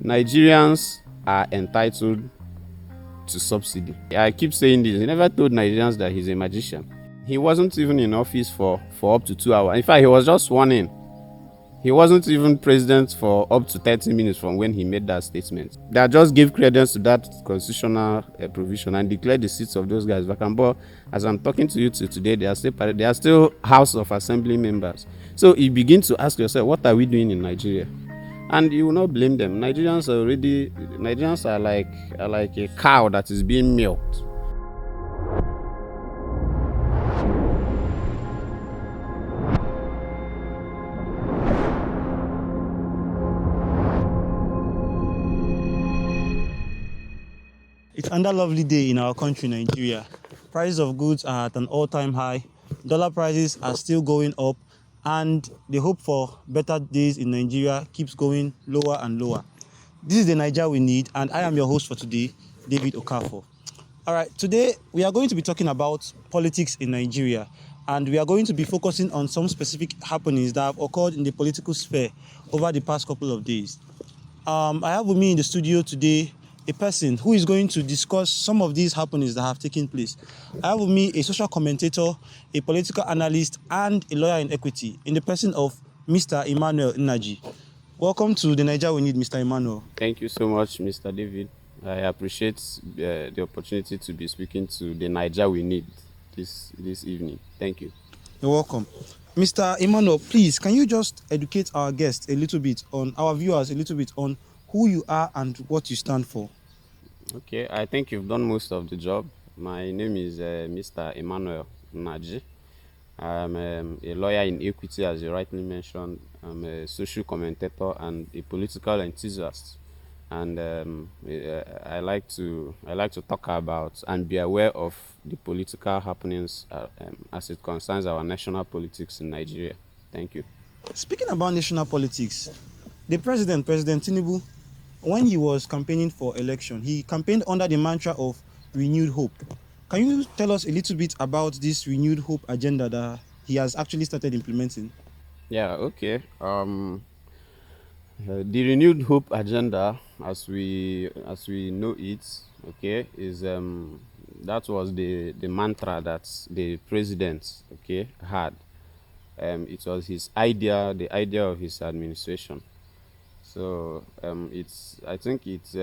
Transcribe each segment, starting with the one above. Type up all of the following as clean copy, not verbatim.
Nigerians are entitled to subsidy. I keep saying this. He never told Nigerians that he's a magician. He wasn't even in office for up to 2 hours. In fact, he was just sworn in. He wasn't even president for up to 30 minutes from when he made that statement. They just give credence to that constitutional provision and declare the seats of those guys vacant. But as I'm talking to you today, they are still House of Assembly members. So you begin to ask yourself, what are we doing in Nigeria? And you will not blame them. Nigerians are like a cow that is being milked. It's another lovely day in our country, Nigeria. Prices of goods are at an all-time high. Dollar prices are still going up, and the hope for better days in Nigeria keeps going lower and lower. This is the NAIJA We Need, and I am your host for today, David Okafor. All right, today we are going to be talking about politics in Nigeria, and we are going to be focusing on some specific happenings that have occurred in the political sphere over the past couple of days. I have with me in the studio today a person who is going to discuss some of these happenings that have taken place. I have with me a social commentator, a political analyst, and a lawyer in equity in the person of Mr. Emmanuel Nnaji. Welcome to the NAIJA We Need, Mr. Emmanuel. Thank you so much, Mr. David. I appreciate the opportunity to be speaking to the NAIJA We Need this evening. Thank you. You're welcome. Mr. Emmanuel, please, can you just educate our guests a little bit on, our viewers a little bit on who you are and what you stand for? Okay, I think you've done most of the job. My name is Mr. Emmanuel Nnaji. I'm a lawyer in equity, as you rightly mentioned. I'm a social commentator and a political enthusiast. And I like to talk about and be aware of the political happenings as it concerns our national politics in Nigeria. Thank you. Speaking about national politics, the President Tinubu, when he was campaigning for election, he campaigned under the mantra of renewed hope. Can you tell us a little bit about this renewed hope agenda that he has actually started implementing? Yeah, okay. The renewed hope agenda, as we know it, okay, is that was the mantra that the president, okay, had. It was his idea, the idea of his administration. So I think it's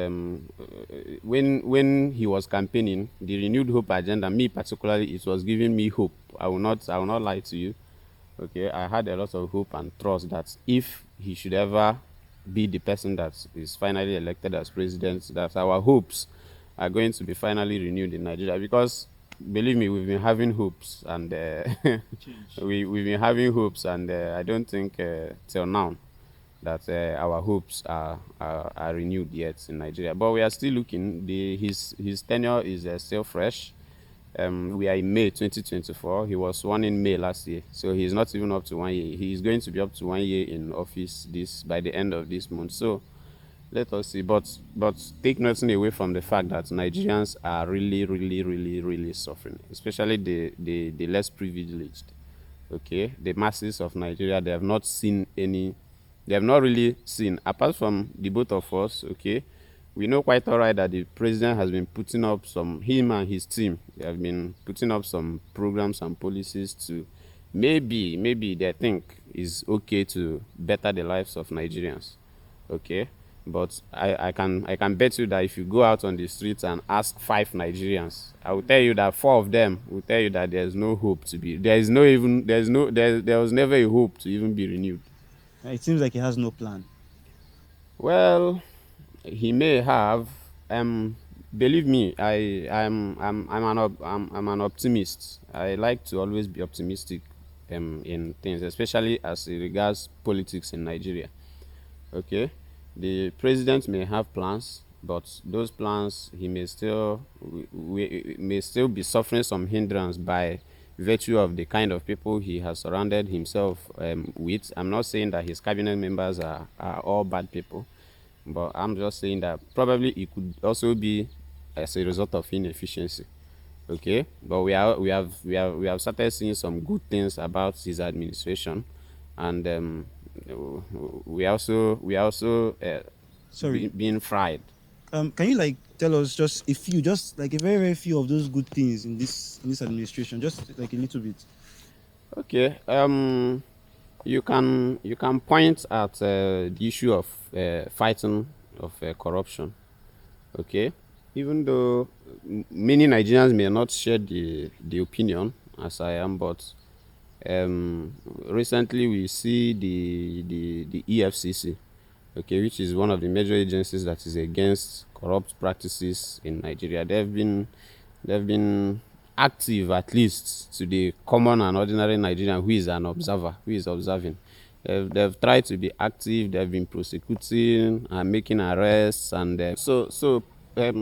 when he was campaigning, the renewed hope agenda, me particularly, it was giving me hope. I will not lie to you. Okay, I had a lot of hope and trust that if he should ever be the person that is finally elected as president, that our hopes are going to be finally renewed in Nigeria. Because believe me, we've been having hopes, and we've been having hopes, and I don't think till now that our hopes are renewed yet in Nigeria. But we are still looking. His tenure is still fresh. We are in May 2024. He was sworn in May last year, so he's not even up to 1 year. He is going to be up to 1 year in office by the end of this month. So let us see. But take nothing away from the fact that Nigerians are really suffering, especially the less privileged. Okay, the masses of Nigeria, they have not really seen, apart from the both of us. Okay, we know quite all right that the president has been putting up him and his team, they have been putting up some programs and policies to maybe they think is okay to better the lives of Nigerians. Okay, but I can bet you that if you go out on the streets and ask 5 Nigerians, I will tell you that 4 of them will tell you that there's no hope to be, there was never a hope to even be renewed. It seems like he has no plan. Well, he may have. Believe me, I'm an optimist. I like to always be optimistic in things, especially as it regards politics in Nigeria. Okay, the president may have plans, but those plans he may still be suffering some hindrance by virtue of the kind of people he has surrounded himself with. I'm not saying that his cabinet members are all bad people, but I'm just saying that probably it could also be as a result of inefficiency. Okay, but we have started seeing some good things about his administration, and we also being fried. Can you like tell us just a few, just like a very very few of those good things in this administration, just like a little bit? Okay. You can point at the issue of fighting of corruption. Okay. Even though many Nigerians may not share the opinion as I am, but recently we see the EFCC, okay, which is one of the major agencies that is against corrupt practices in Nigeria. They've been active, at least to the common and ordinary Nigerian who is an observer, who is observing. They've tried to be active. They've been prosecuting and making arrests, and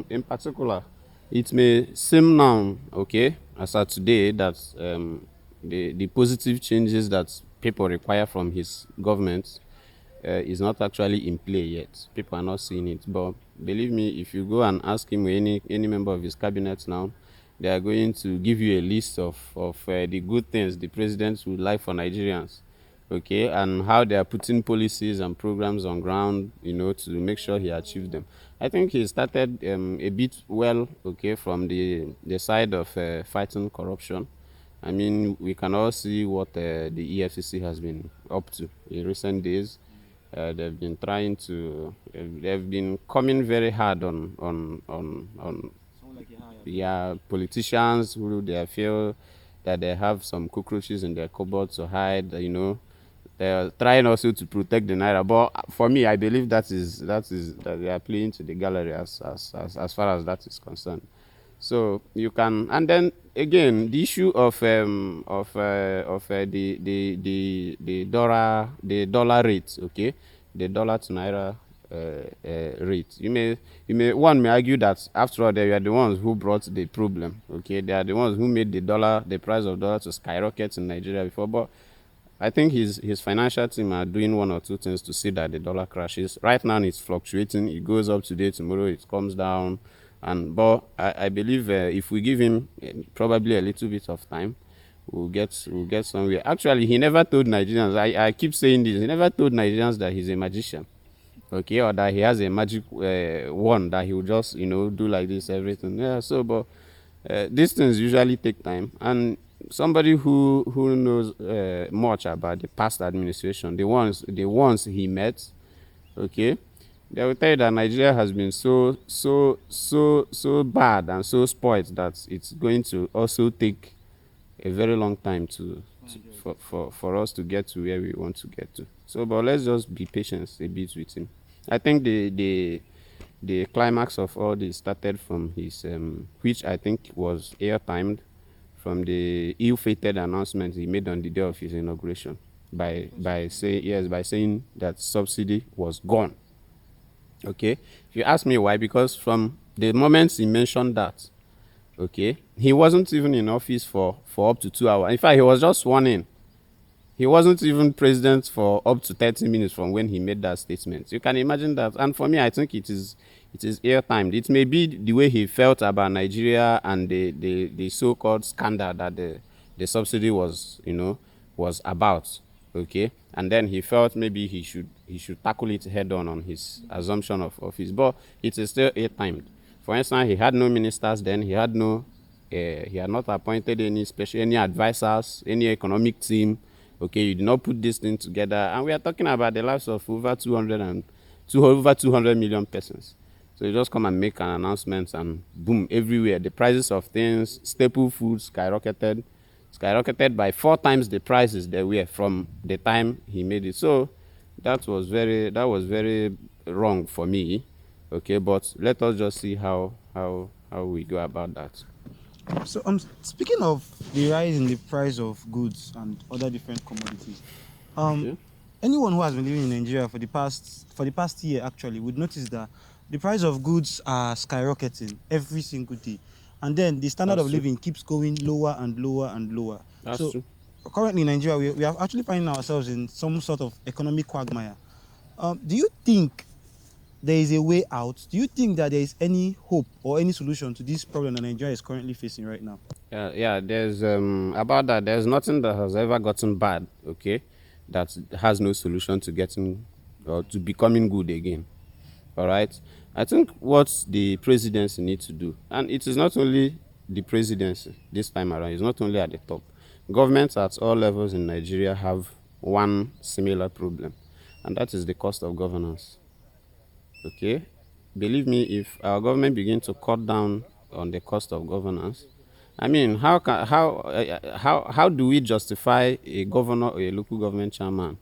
in particular, it may seem now, okay, as of today, that the positive changes that people require from his government is not actually in play yet. People are not seeing it. But believe me, if you go and ask him or any member of his cabinet now, they are going to give you a list of the good things the president would like for Nigerians, okay, and how they are putting policies and programs on ground, to make sure he achieves them. I think he started a bit well, okay, from the side of fighting corruption. I mean, we can all see what the EFCC has been up to in recent days. They've been trying to, they've been coming very hard on politicians who they feel that they have some cockroaches in their cupboard to hide. They're trying also to protect the naira. But for me, I believe that they are playing to the gallery as far as that is concerned. So you can, and then again, the issue of the dollar rate, okay, the dollar to naira rate. One may argue that after all, they are the ones who brought the problem. Okay, they are the ones who made the price of dollar to skyrocket in Nigeria before. But I think his financial team are doing one or two things to see that the dollar crashes. Right now, it's fluctuating. It goes up today, tomorrow it comes down. But I believe if we give him probably a little bit of time, we'll get somewhere. Actually, he never told Nigerians. I keep saying this. He never told Nigerians that he's a magician, okay, or that he has a magic wand that he will just do like this everything. Yeah. So, but these things usually take time, and somebody who knows much about the past administration, the ones he met, okay, they will tell you that Nigeria has been so bad and so spoiled that it's going to also take a very long time for us to get to where we want to get to. So, but let's just be patient a bit with him. I think the climax of all this started from his, which I think was air-timed, from the ill-fated announcement he made on the day of his inauguration by saying that subsidy was gone. Okay, if you ask me why, because from the moment he mentioned that, okay, he wasn't even in office for up to 2 hours. In fact, he was just sworn in. He wasn't even president for up to 30 minutes from when he made that statement. You can imagine that. And for me, I think it is air-timed. It may be the way he felt about Nigeria and the so-called scandal that the subsidy was about. Okay, and then he felt maybe he should tackle it head on his assumption of office, but it is still air-timed. For instance, he had no ministers then. He had not appointed any advisors, any economic team. Okay, you did not put this thing together, and we are talking about the lives of over 200 million persons. So you just come and make an announcement, and boom, everywhere the prices of things, staple foods skyrocketed by 4 times the prices they were from the time he made it. So that was very wrong for me. Okay, but let us just see how we go about that. So speaking of the rise in the price of goods and other different commodities, Okay. anyone who has been living in Nigeria for the past year actually would notice that the price of goods are skyrocketing every single day, and then the standard of living keeps going lower and lower and lower. That's true. Currently in Nigeria, we are actually finding ourselves in some sort of economic quagmire. Do you think there is a way out? Do you think that there is any hope or any solution to this problem that Nigeria is currently facing right now? Yeah. There's about that. There's nothing that has ever gotten bad. Okay, that has no solution to getting or to becoming good again. All right. I think what the presidency needs to do, and it is not only the presidency this time around, it's not only at the top. Governments at all levels in Nigeria have one similar problem, and that is the cost of governance. Okay. Believe me, if our government begin to cut down on the cost of governance, I mean, how do we justify a governor or a local government chairman,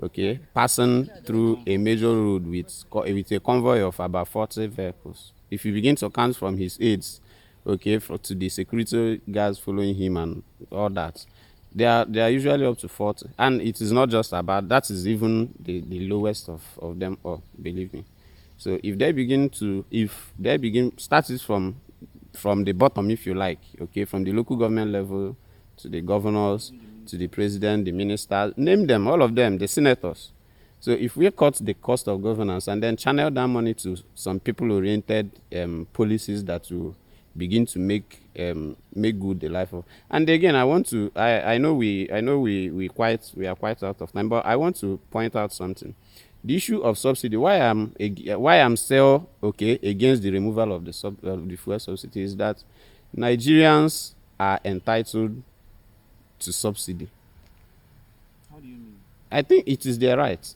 okay, passing through a major road with a convoy of about 40 vehicles? If you begin to count from his aides, okay, to the security guards following him and all that, they are usually up to 40, and it is not just about that. Is even the lowest of them all. Believe me. So if they begin start it from the bottom, if you like, okay, from the local government level to the governors, to the president, the ministers, name them, all of them, the senators. So if we cut the cost of governance and then channel that money to some people-oriented policies that will begin to make good the life of. And again, I know we are quite out of time, but I want to point out something. The issue of subsidy, why I'm still okay against the removal of the fuel subsidy, is that Nigerians are entitled to subsidy. How do you mean? I think it is their right.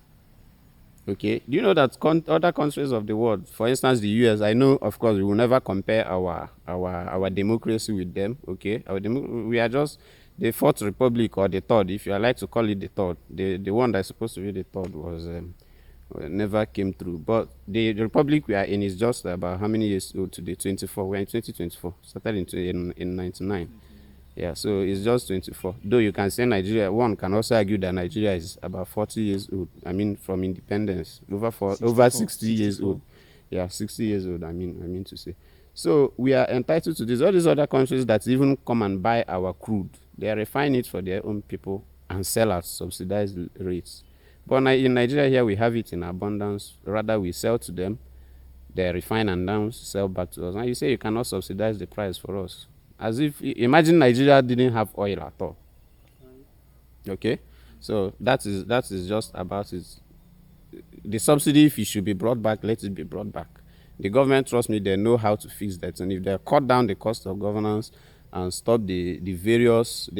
Okay, do you know that other countries of the world, for instance, the US, I know, of course, we will never compare our democracy with them. Okay, we are just the fourth republic, or the third, if you like to call it the third. The one that's supposed to be the third was never came through. But the republic we are in is just about how many years old today? 24. We're in 2024. Started in 99. Yeah, so it's just 24. Though you can say Nigeria, one can also argue that Nigeria is about 40 years old. I mean, from independence, over 60 years old. Yeah, 60 years old, I mean to say. So we are entitled to this. All these other countries that even come and buy our crude, they refine it for their own people and sell at subsidized rates. But in Nigeria here, we have it in abundance. Rather, we sell to them, they refine and then sell back to us. And you say you cannot subsidize the price for us. As if, imagine Nigeria didn't have oil at all. Okay? So that is just about it. The subsidy, if it should be brought back, let it be brought back. The government, trust me, they know how to fix that. And if they cut down the cost of governance and stop the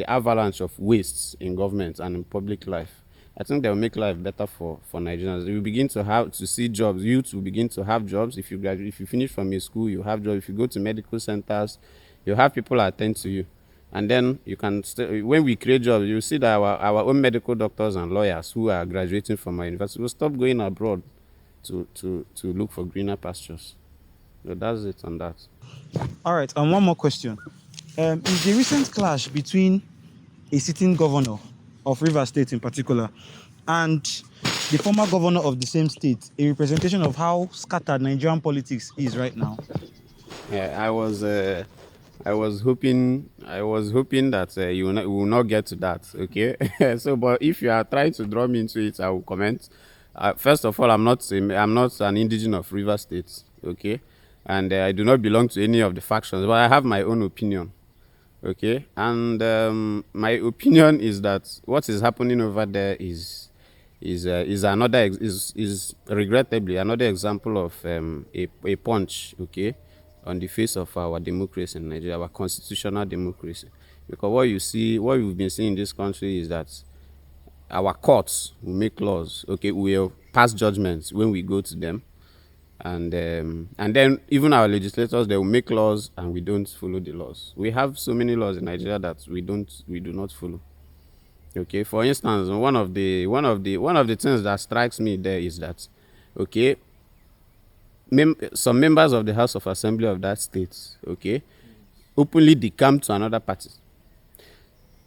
avalanche of wastes in government and in public life, I think they'll make life better for Nigerians. They will begin to see jobs. Youth will begin to have jobs. If you graduate, if you finish from a school, you have jobs. If you go to medical centers, you have people attend to you. And then you can when we create jobs, you see that our own medical doctors and lawyers who are graduating from our university will stop going abroad to look for greener pastures. So that's it on that. All right, and one more question. Is the recent clash between a sitting governor of Rivers State in particular and the former governor of the same state a representation of how scattered Nigerian politics is right now? Yeah, I was hoping that we will not get to that. Okay, so but if you are trying to draw me into it, I will comment. First of all, I'm not an indigenous of Rivers State. Okay, and I do not belong to any of the factions, but I have my own opinion. Okay, and my opinion is that what is happening over there is regrettably another example of a punch. Okay, on the face of our democracy in Nigeria, our constitutional democracy. Because what we've been seeing in this country is that our courts will make laws. Okay, we will pass judgments when we go to them, and then even our legislators, they will make laws and we don't follow the laws. We have so many laws in Nigeria that we do not follow. Okay, for instance, one of the things that strikes me there is that, okay, some members of the House of Assembly of that state, okay, openly decamp to another party.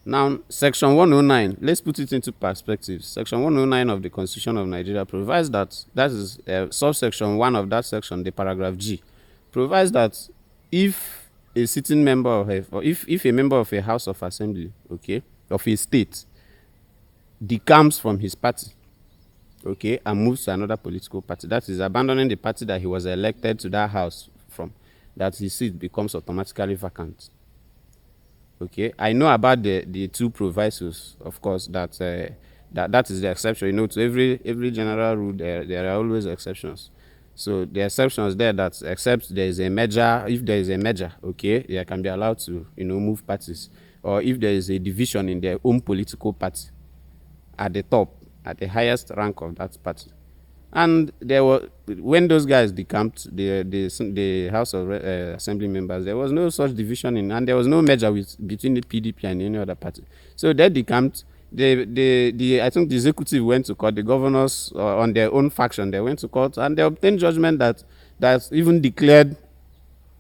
Now, Section 109, let's put it into perspective. Section 109 of the Constitution of Nigeria provides that is subsection 1 of that section, the paragraph G, provides that if a sitting member if a member of a House of Assembly, okay, of a state, decamps from his party, okay, and moves to another political party, that is abandoning the party that he was elected to that house from, that his seat becomes automatically vacant. Okay, I know about the two provisos, of course, that is the exception. You know, to every general rule, there are always exceptions. So the exception is there that except there is a merger, if there is a merger, okay, they can be allowed to, move parties. Or if there is a division in their own political party at the top, at the highest rank of that party. And there were, when those guys decamped, the House of Assembly members, there was no such division and there was no merger between the PDP and any other party. So they decamped. I think the executive went to court. The governors on their own faction, they went to court and they obtained judgment that even declared,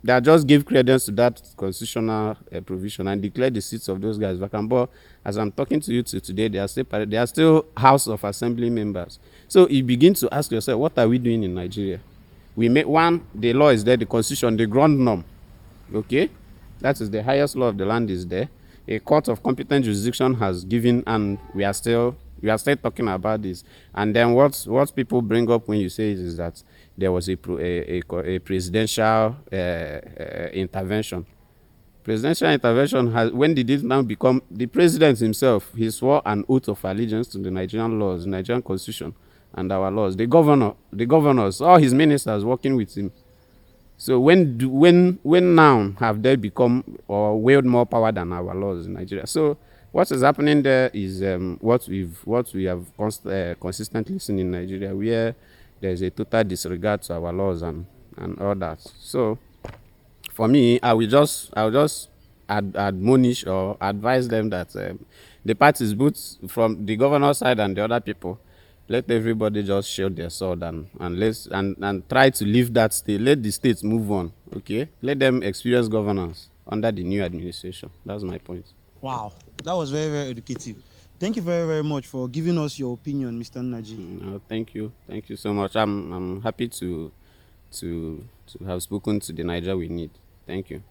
that just gave credence to that constitutional provision and declared the seats of those guys vacant. But as I'm talking to you today, they are still House of Assembly members. So you begin to ask yourself, what are we doing in Nigeria? We make the law is there, the constitution, the ground norm. Okay, that is the highest law of the land is there. A court of competent jurisdiction has given, and we are still talking about this. And then what people bring up when you say it is that there was a presidential intervention. Presidential intervention when did it now become the president himself? He swore an oath of allegiance to the Nigerian laws, the Nigerian constitution, and our laws. The governors, all his ministers working with him. So when now have they become or wield more power than our laws in Nigeria? So what is happening there is what we have consistently seen in Nigeria, where there is a total disregard to our laws and all that. So for me, I will just admonish or advise them that the parties, both from the governor side and the other people, let everybody just shield their sword and try to leave that state. Let the states move on. Okay, let them experience governance under the new administration. That's my point. Wow, that was very, very educative. Thank you very, very much for giving us your opinion, Mr. Nnaji. Thank you so much. I'm happy to have spoken to the NAIJA we need. Thank you.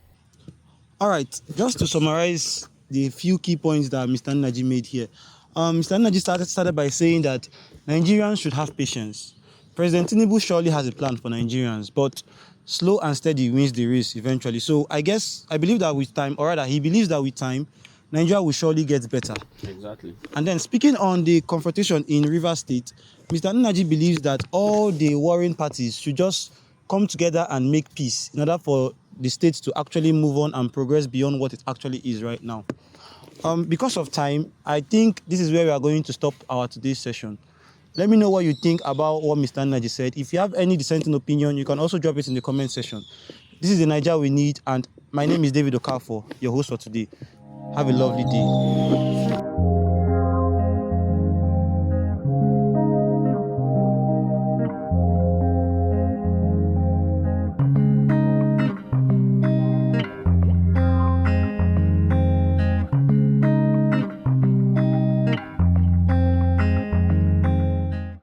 All right, just to summarize the few key points that Mr. Nnaji made here. Mr. Nnaji started by saying that Nigerians should have patience. President Tinubu surely has a plan for Nigerians, but slow and steady wins the race eventually. So I believe that with time, or rather he believes that with time, Nigeria will surely get better. Exactly. And then speaking on the confrontation in Rivers State, Mr. Nnaji believes that all the warring parties should just come together and make peace in order for the state to actually move on and progress beyond what it actually is right now. Because of time, I think this is where we are going to stop our today's session. Let me know what you think about what Mr. Nnaji said. If you have any dissenting opinion, you can also drop it in the comment section. This is the NAIJA We Need, and my name is David Okafor, your host for today. Have a lovely day.